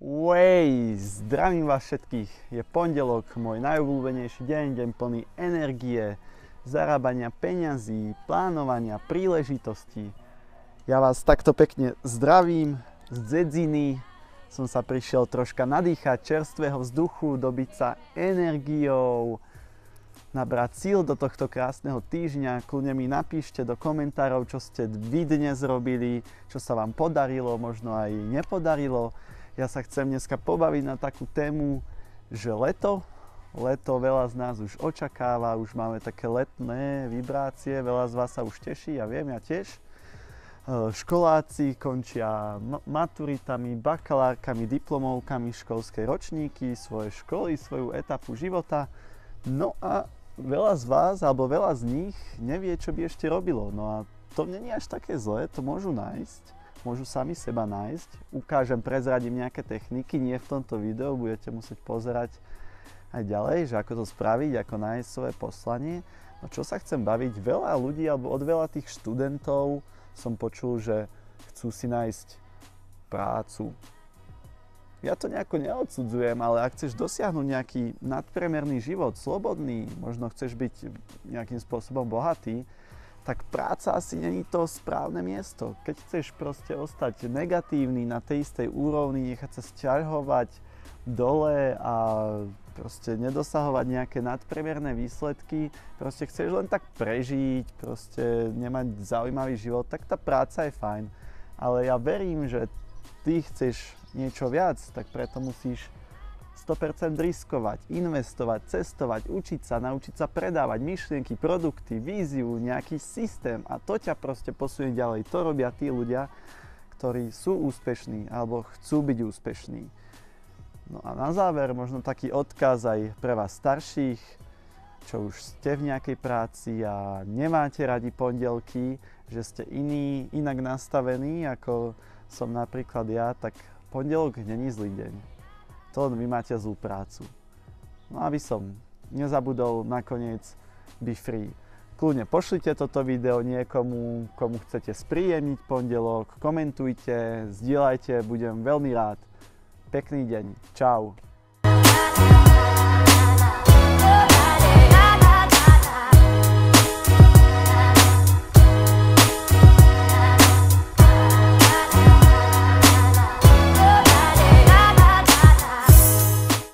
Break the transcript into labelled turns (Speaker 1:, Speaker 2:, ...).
Speaker 1: Zdravím vás všetkých. Je pondelok, môj najobľúbenejší deň, deň plný energie, zarábania peňazí, plánovania, príležitostí. Ja vás takto pekne zdravím z dedziny. Som sa prišiel troška nadýchať čerstvého vzduchu, dobiť sa energiou, nabrať síl do tohto krásneho týždňa. Kľudne mi napíšte do komentárov, čo ste vy dnes robili, čo sa vám podarilo, možno aj nepodarilo. Ja sa chcem dneska pobaviť na takú tému, že leto veľa z nás už očakáva, už máme také letné vibrácie, veľa z vás sa už teší, ja viem, ja tiež. Školáci končia maturitami, bakalárkami, diplomovkami, školské ročníky, svoje školy, svoju etapu života. No a veľa z vás, alebo veľa z nich nevie, čo by ešte robilo. No a to nie je až také zlé, to môžu nájsť. Môžu sami seba nájsť. Ukážem, prezradím nejaké techniky, nie v tomto videu, budete musieť pozerať aj ďalej, že ako to spraviť, ako nájsť svoje poslanie. No čo sa chcem baviť, veľa ľudí, alebo od veľa tých študentov som počul, že chcú si nájsť prácu. Ja to nejako neodsudzujem, ale ak chceš dosiahnuť nejaký nadpriemerný život, slobodný, možno chceš byť nejakým spôsobom bohatý, tak práca asi není to správne miesto. Keď chceš proste ostať negatívny na tej istej úrovni, nechať sa sťažovať dole a proste nedosahovať nejaké nadpriemerné výsledky, proste chceš len tak prežiť, proste nemať zaujímavý život, tak tá práca je fajn. Ale ja verím, že ty chceš niečo viac, tak preto musíš 100% riskovať, investovať, cestovať, učiť sa, naučiť sa predávať myšlienky, produkty, víziu, nejaký systém a to ťa proste posunie ďalej. To robia tí ľudia, ktorí sú úspešní alebo chcú byť úspešní. No a na záver možno taký odkaz aj pre vás starších, čo už ste v nejakej práci a nemáte radi pondelky, že ste inak nastavení, ako som napríklad ja, tak pondelok není zlý deň. To vy máte zlú prácu. No aby som nezabudol nakoniec be free. Kľudne pošlite toto video niekomu, komu chcete spríjemniť pondelok, komentujte, zdieľajte, budem veľmi rád. Pekný deň. Čau.